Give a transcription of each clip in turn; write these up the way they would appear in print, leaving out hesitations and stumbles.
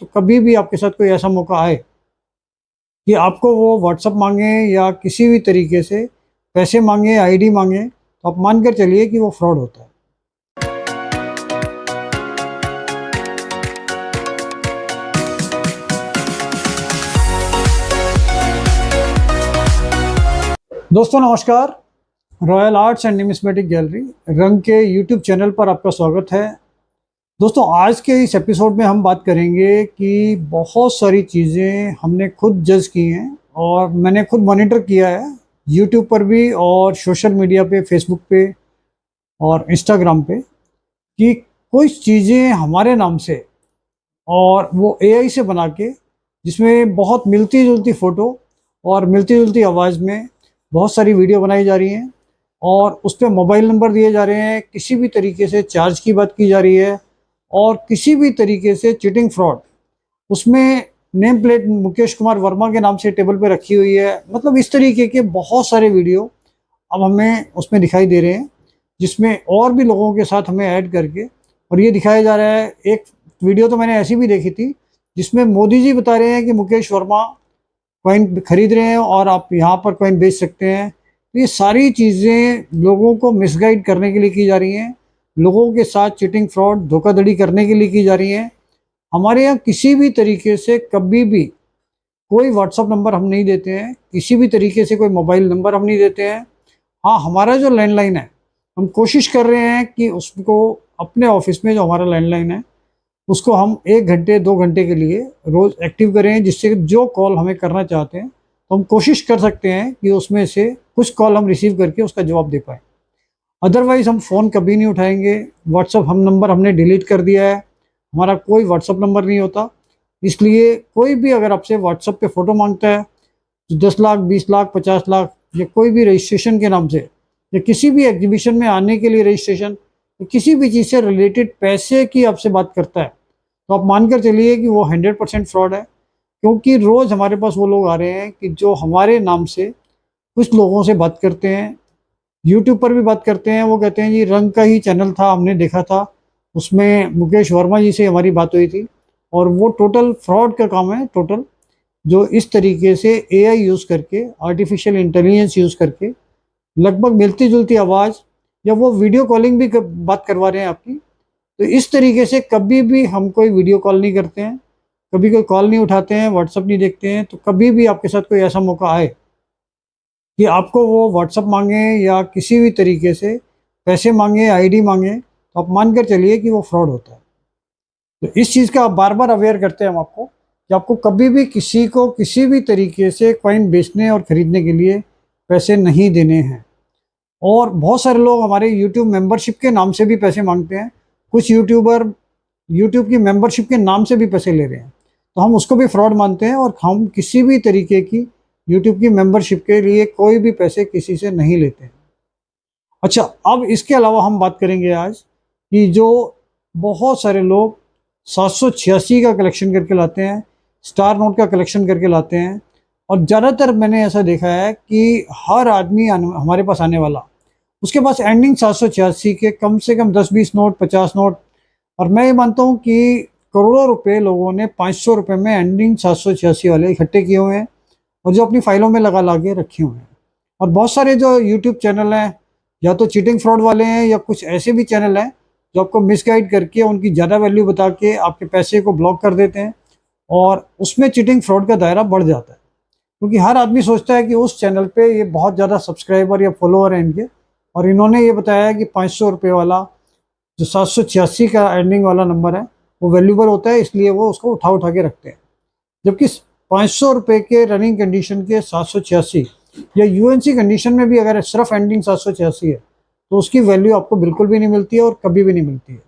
तो कभी भी आपके साथ कोई ऐसा मौका आए कि आपको वो व्हाट्सअप मांगे या किसी भी तरीके से पैसे मांगे, आईडी मांगे, तो आप मान कर चलिए कि वो फ्रॉड होता है। दोस्तों नमस्कार। Royal arts and numismatic gallery रंग के यूट्यूब चैनल पर आपका स्वागत है। दोस्तों आज के इस एपिसोड में हम बात करेंगे कि बहुत सारी चीज़ें हमने खुद जज की हैं और मैंने खुद मॉनिटर किया है यूट्यूब पर भी और सोशल मीडिया पे, फेसबुक पे और इंस्टाग्राम पे, कि कुछ चीज़ें हमारे नाम से और वो एआई से बना के, जिसमें बहुत मिलती जुलती फ़ोटो और मिलती जुलती आवाज़ में बहुत सारी वीडियो बनाई जा रही हैं और उस पे मोबाइल नंबर दिए जा रहे हैं, किसी भी तरीके से चार्ज की बात की जा रही है और किसी भी तरीके से चीटिंग फ्रॉड, उसमें नेम प्लेट मुकेश कुमार वर्मा के नाम से टेबल पे रखी हुई है। मतलब इस तरीके के बहुत सारे वीडियो अब हमें उसमें दिखाई दे रहे हैं, जिसमें और भी लोगों के साथ हमें ऐड करके और ये दिखाया जा रहा है। एक वीडियो तो मैंने ऐसी भी देखी थी जिसमें मोदी जी बता रहे हैं कि मुकेश वर्मा कॉइन खरीद रहे हैं और आप यहाँ पर कॉइन बेच सकते हैं। तो ये सारी चीज़ें लोगों को मिसगाइड करने के लिए की जा रही हैं, लोगों के साथ चीटिंग फ्रॉड धोखाधड़ी करने के लिए की जा रही हैं। हमारे यहाँ किसी भी तरीके से कभी भी कोई व्हाट्सअप नंबर हम नहीं देते हैं, किसी भी तरीके से कोई मोबाइल नंबर हम नहीं देते हैं। हाँ, हमारा जो लैंडलाइन है, हम कोशिश कर रहे हैं कि उसको अपने ऑफिस में जो हमारा लैंडलाइन है उसको हम 1 घंटे 2 घंटे के लिए रोज़ एक्टिव करें, जिससे जो कॉल हमें करना चाहते हैं तो हम कोशिश कर सकते हैं कि उसमें से कुछ कॉल हम रिसीव करके उसका जवाब दे पाएँ। अदरवाइज़ हम फ़ोन कभी नहीं उठाएंगे। व्हाट्सअप नंबर हमने डिलीट कर दिया है, हमारा कोई व्हाट्सअप नंबर नहीं होता। इसलिए कोई भी अगर आपसे व्हाट्सअप पे फ़ोटो मांगता है तो 10 लाख, 20 लाख, 50 लाख या कोई भी रजिस्ट्रेशन के नाम से या किसी भी एग्जीबिशन में आने के लिए रजिस्ट्रेशन, किसी भी चीज़ से रिलेटेड पैसे की आपसे बात करता है, तो आप मानकर चलिए कि वो 100% फ्रॉड है। क्योंकि रोज़ हमारे पास वो लोग आ रहे हैं कि जो हमारे नाम से कुछ लोगों से बात करते हैं, यूट्यूब पर भी बात करते हैं। वो कहते हैं जी रंग का ही चैनल था, हमने देखा था, उसमें मुकेश वर्मा जी से हमारी बात हुई थी। और वो टोटल फ्रॉड का काम है, टोटल जो इस तरीके से एआई यूज़ करके, आर्टिफिशियल इंटेलिजेंस यूज़ करके लगभग मिलती जुलती आवाज़ या वो वीडियो कॉलिंग भी बात करवा रहे हैं आपकी। तो इस तरीके से कभी भी हम कोई वीडियो कॉल नहीं करते हैं, कभी कोई कॉल नहीं उठाते हैं, व्हाट्सअप नहीं देखते हैं। तो कभी भी आपके साथ कोई ऐसा मौका आए कि आपको वो व्हाट्सअप मांगे या किसी भी तरीके से पैसे मांगे, आईडी मांगे, तो आप मान कर चलिए कि वो फ्रॉड होता है। तो इस चीज़ का आप बार बार अवेयर करते हैं हम आपको कि आपको कभी भी किसी को किसी भी तरीके से कॉइन बेचने और ख़रीदने के लिए पैसे नहीं देने हैं। और बहुत सारे लोग हमारे यूट्यूब मेंबरशिप के नाम से भी पैसे मांगते हैं। कुछ यूट्यूबर यूट्यूब की मेंबरशिप के नाम से भी पैसे ले रहे हैं, तो हम उसको भी फ्रॉड मानते हैं और हम किसी भी तरीके की यूट्यूब की मेंबरशिप के लिए कोई भी पैसे किसी से नहीं लेते हैं। अच्छा, अब इसके अलावा हम बात करेंगे आज कि जो बहुत सारे लोग 786 का कलेक्शन करके लाते हैं, स्टार नोट का कलेक्शन करके लाते हैं। और ज़्यादातर मैंने ऐसा देखा है कि हर आदमी हमारे पास आने वाला, उसके पास एंडिंग 786 के कम से कम 10-20 नोट, 50 नोट। और मैं ये मानता हूँ कि करोड़ों रुपए लोगों ने 500 रुपये में एंडिंग 786 वाले इकट्ठे किए हुए हैं और जो अपनी फाइलों में लगा के रखे हुए हैं। और बहुत सारे जो यूट्यूब चैनल हैं, या तो चीटिंग फ्रॉड वाले हैं या कुछ ऐसे भी चैनल हैं जो आपको मिसगाइड करके उनकी ज़्यादा वैल्यू बता के आपके पैसे को ब्लॉक कर देते हैं और उसमें चीटिंग फ्रॉड का दायरा बढ़ जाता है। क्योंकि हर आदमी सोचता है कि उस चैनल पे ये बहुत ज़्यादा सब्सक्राइबर या फॉलोअर हैं इनके, और इन्होंने ये बताया कि 500 रुपये वाला जो 786 का एंडिंग वाला नंबर है वो वैल्यूबल होता है, इसलिए वो उसको उठा उठा के रखते हैं। जबकि 500 रुपये के रनिंग कंडीशन के 786 या यूएनसी कंडीशन में भी अगर सिर्फ एंडिंग 786 है तो उसकी वैल्यू आपको बिल्कुल भी नहीं मिलती है और कभी भी नहीं मिलती है।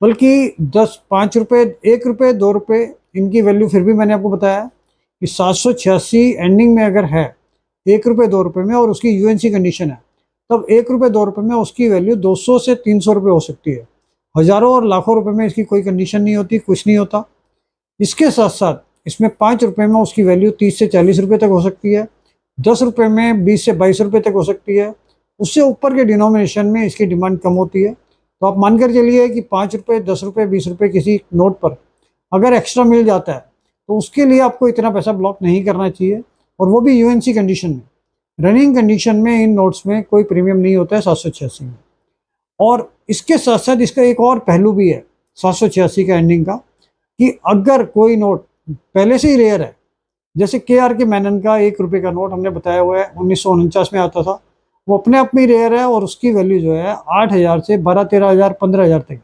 बल्कि 10, 5 रुपये, 1 रुपये, 2 रुपये इनकी वैल्यू फिर भी मैंने आपको बताया कि 786 एंडिंग में अगर है 1 रुपये 2 रुपये में और उसकी यूएनसी कंडीशन है, तब 1 रुपये 2 रुपये में उसकी वैल्यू 200 से 300 रुपये हो सकती है। हज़ारों और लाखों रुपए में इसकी कोई कंडीशन नहीं होती, कुछ नहीं होता। इसके साथ साथ इसमें 5 रुपये में उसकी वैल्यू 30 से 40 रुपये तक हो सकती है, 10 रुपये में 20 से 22 रुपये तक हो सकती है। उससे ऊपर के डिनोमिनेशन में इसकी डिमांड कम होती है। तो आप मानकर चलिए कि 5 रुपये, 10 रुपये, 20 रुपये किसी नोट पर अगर एक्स्ट्रा मिल जाता है तो उसके लिए आपको इतना पैसा ब्लॉक नहीं करना चाहिए, और वो भी यूएनसी कंडीशन में। रनिंग कंडीशन में इन नोट्स में कोई प्रीमियम नहीं होता है 786 में। और इसके साथ साथ इसका एक और पहलू भी है 786 का एंडिंग का, कि अगर कोई नोट पहले से ही रेयर है, जैसे के मैनन का 1 रुपये का नोट हमने बताया हुआ है 1949 में आता था, वो अपने आप में ही रेयर है और उसकी वैल्यू जो है 8,000 से 12-13,000 15,000 तक।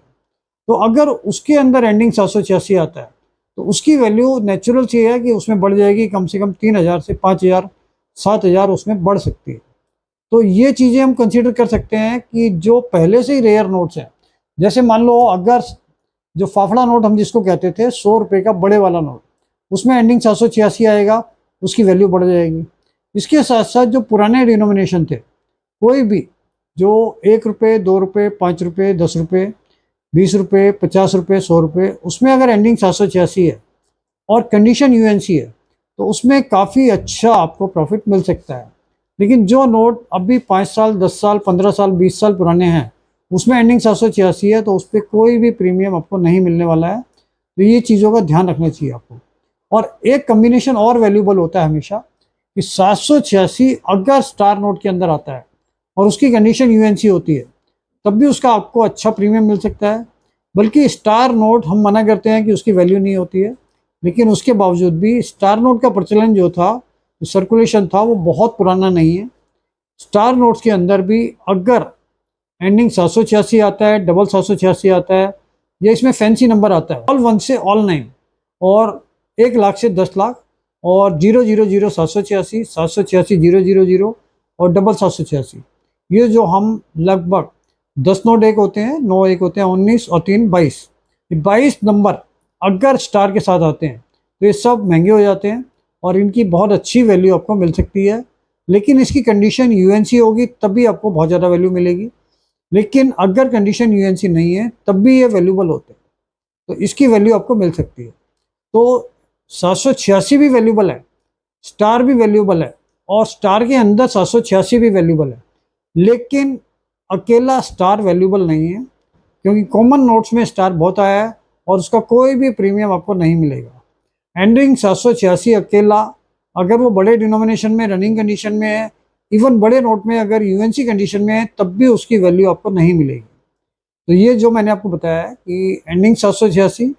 तो अगर उसके अंदर एंडिंग 786 आता है तो उसकी वैल्यू नेचुरल सी है कि उसमें बढ़ जाएगी, कम से कम 3,000 से 5,000 7,000 उसमें बढ़ सकती है। तो ये चीज़ें हम कंसीडर कर सकते हैं कि जो पहले से ही रेयर नोट्स हैं, जैसे मान लो अगर जो फाफड़ा नोट हम जिसको कहते थे 100 रुपये का बड़े वाला नोट, उसमें एंडिंग 786 आएगा, उसकी वैल्यू बढ़ जाएगी। इसके साथ साथ जो पुराने डिनोमिनेशन थे, कोई भी जो 1 रुपये 2 रुपये 5 रुपये 10 रुपये 20 रुपये 50 रुपये 100 रुपये, उसमें अगर एंडिंग 786 है और कंडीशन यूएनसी है तो उसमें काफ़ी अच्छा आपको प्रॉफिट मिल सकता है। लेकिन जो नोट अभी 5 साल 10 साल 15 साल 20 साल पुराने हैं, उसमें एंडिंग 786 है, तो उस पर कोई भी प्रीमियम आपको नहीं मिलने वाला है। तो ये चीज़ों का ध्यान रखना चाहिए आपको। और एक कम्बिनेशन और वैल्यूबल होता है हमेशा, कि 786 अगर स्टार नोट के अंदर आता है और उसकी कंडीशन यूएनसी होती है, तब भी उसका आपको अच्छा प्रीमियम मिल सकता है। बल्कि स्टार नोट हम मना करते हैं कि उसकी वैल्यू नहीं होती है, लेकिन उसके बावजूद भी स्टार नोट का प्रचलन जो था, जो सर्कुलेशन था, वो बहुत पुराना नहीं है। स्टार नोट्स के अंदर भी अगर एंडिंग 786 आता है, डबल 786 आता है, या इसमें फैंसी नंबर आता है ऑल 1 से ऑल 9, और 1 लाख से 10 लाख, और 000 786 786 000 और डबल 786, ये जो हम लगभग 10 नोट एक होते हैं, 9 एक होते हैं, 19 और 3 22, 22 नंबर अगर स्टार के साथ आते हैं तो ये सब महंगे हो जाते हैं और इनकी बहुत अच्छी वैल्यू आपको मिल सकती है। लेकिन इसकी कंडीशन यूएनसी होगी तभी आपको बहुत ज़्यादा वैल्यू मिलेगी। लेकिन अगर कंडीशन यूएनसी नहीं है तब भी ये वैल्यूबल होते हैं, तो इसकी वैल्यू आपको मिल सकती है। तो 786 भी वैल्यूबल है, स्टार भी वैल्यूबल है, और स्टार के अंदर 786 भी वैल्यूबल है। लेकिन अकेला स्टार वैल्यूबल नहीं है, क्योंकि कॉमन नोट्स में स्टार बहुत आया है और उसका कोई भी प्रीमियम आपको नहीं मिलेगा। एंडिंग 786 अकेला, अगर वो बड़े डिनोमिनेशन में रनिंग कंडीशन में है, इवन बड़े नोट में अगर यूएनसी कंडीशन में है, तब भी उसकी वैल्यू आपको नहीं मिलेगी। तो ये जो मैंने आपको बताया है कि एंडिंग 786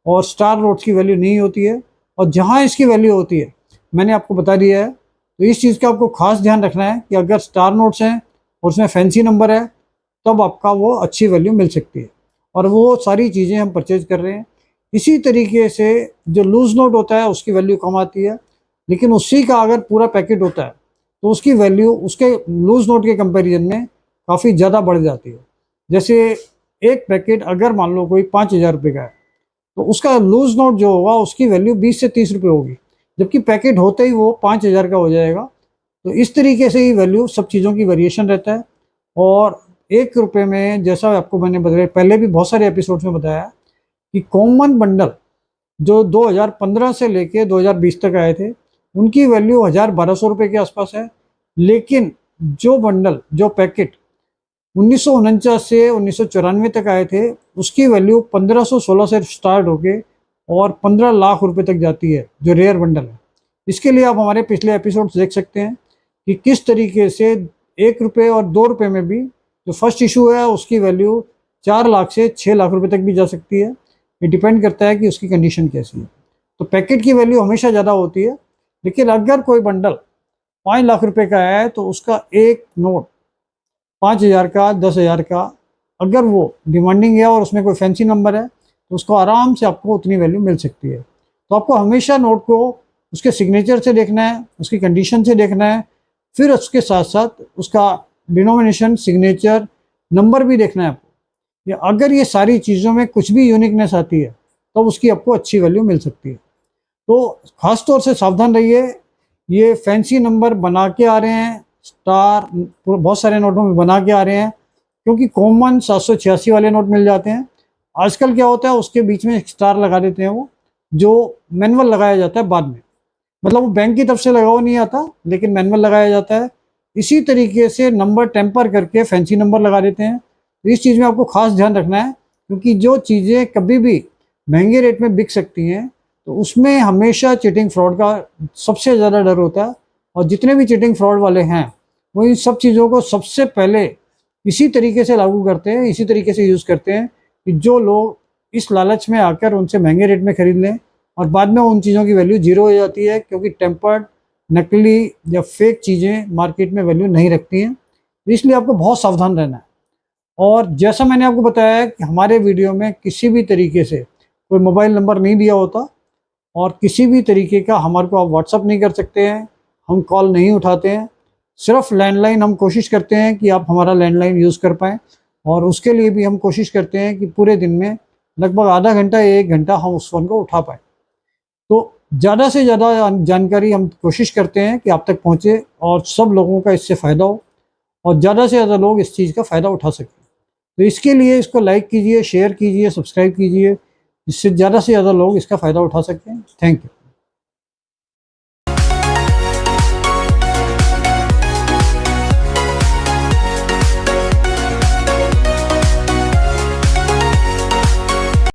और स्टार नोट्स की वैल्यू नहीं होती है, और जहाँ इसकी वैल्यू होती है मैंने आपको बता दिया है। तो इस चीज़ का आपको खास ध्यान रखना है कि अगर स्टार नोट्स हैं और उसमें फैंसी नंबर है, तब आपका वो अच्छी वैल्यू मिल सकती है, और वो सारी चीज़ें हम परचेज कर रहे हैं। इसी तरीके से जो लूज नोट होता है उसकी वैल्यू कम आती है, लेकिन उसी का अगर पूरा पैकेट होता है तो उसकी वैल्यू उसके लूज नोट के कंपैरिजन में काफ़ी ज़्यादा बढ़ जाती है। जैसे एक पैकेट अगर मान लो कोई 5,000 रुपये का है, तो उसका लूज नोट जो होगा उसकी वैल्यू 20 से 30 रुपये होगी, जबकि पैकेट होते ही वो 5,000 का हो जाएगा। तो इस तरीके से ही वैल्यू सब चीज़ों की वेरिएशन रहता है। और 1 रुपये में, जैसा आपको मैंने बताया पहले भी बहुत सारे एपिसोड्स में बताया कि कॉमन बंडल जो 2015 से लेके 2020 तक आए थे, उनकी वैल्यू 1,000-1,200 रुपये के आसपास है। लेकिन जो बंडल जो पैकेट 1949 से 1994 तक आए थे, उसकी वैल्यू 1516 से स्टार्ट होके और 15 लाख रुपए तक जाती है, जो रेयर बंडल है। इसके लिए आप हमारे पिछले एपिसोड्स देख सकते हैं कि किस तरीके से 1 रुपये और 2 रुपये में भी जो फर्स्ट इशू है उसकी वैल्यू 4 लाख से 6 लाख रुपए तक भी जा सकती है। ये डिपेंड करता है कि उसकी कंडीशन कैसी है। तो पैकेट की वैल्यू हमेशा ज़्यादा होती है, लेकिन अगर कोई बंडल 5 लाख रुपए का है तो उसका एक नोट 5,000 का 10,000 का अगर वो डिमांडिंग है और उसमें कोई फैंसी नंबर है, तो उसको आराम से आपको उतनी वैल्यू मिल सकती है। तो आपको हमेशा नोट को उसके सिग्नेचर से देखना है, उसकी कंडीशन से देखना है, फिर उसके साथ साथ उसका डिनोमिनेशन, सिग्नेचर, नंबर भी देखना है आपको। अगर ये सारी चीज़ों में कुछ भी यूनिकनेस आती है तो उसकी आपको अच्छी वैल्यू मिल सकती है। तो खास तौर से सावधान रहिए, ये फैंसी नंबर बना के आ रहे हैं, स्टार बहुत सारे नोटों में बना के आ रहे हैं, क्योंकि कॉमन 786 वाले नोट मिल जाते हैं। आजकल क्या होता है, उसके बीच में एक स्टार लगा देते हैं, वो जो मैनुअल लगाया जाता है बाद में, मतलब वो बैंक की तरफ से लगा हुआ नहीं आता, लेकिन मैनुअल लगाया जाता है। इसी तरीके से नंबर टेम्पर करके फैंसी नंबर लगा देते हैं। तो इस चीज़ में आपको खास ध्यान रखना है, क्योंकि जो चीज़ें कभी भी महंगे रेट में बिक सकती हैं, तो उसमें हमेशा चीटिंग फ्रॉड का सबसे ज़्यादा डर होता है। और जितने भी चीटिंग फ्रॉड वाले हैं वो इन सब चीज़ों को सबसे पहले इसी तरीके से लागू करते हैं, इसी तरीके से यूज़ करते हैं कि जो लोग इस लालच में आकर उनसे महंगे रेट में खरीद लें और बाद में उन चीज़ों की वैल्यू जीरो हो जाती है, क्योंकि टेम्पर्ड, नकली या फेक चीज़ें मार्केट में वैल्यू नहीं रखती हैं। तो इसलिए आपको बहुत सावधान रहना है। और जैसा मैंने आपको बताया कि हमारे वीडियो में किसी भी तरीके से कोई मोबाइल नंबर नहीं दिया होता और किसी भी तरीके का हमारे को आप व्हाट्सअप नहीं कर सकते हैं, हम कॉल नहीं उठाते हैं। सिर्फ लैंडलाइन हम कोशिश करते हैं कि आप हमारा लैंडलाइन यूज़ कर पाएँ, और उसके लिए भी हम कोशिश करते हैं कि पूरे दिन में लगभग आधा घंटा या 1 घंटा हम उस फ़ोन को उठा पाएँ। तो ज़्यादा से ज़्यादा जानकारी हम कोशिश करते हैं कि आप तक पहुँचे और सब लोगों का इससे फ़ायदा हो और ज़्यादा से ज़्यादा लोग इस चीज़ का फ़ायदा उठा सकें। तो इसके लिए इसको लाइक कीजिए, शेयर कीजिए, सब्सक्राइब कीजिए, जिससे ज़्यादा से ज़्यादा लोग इसका फ़ायदा उठा सकें। Thank you.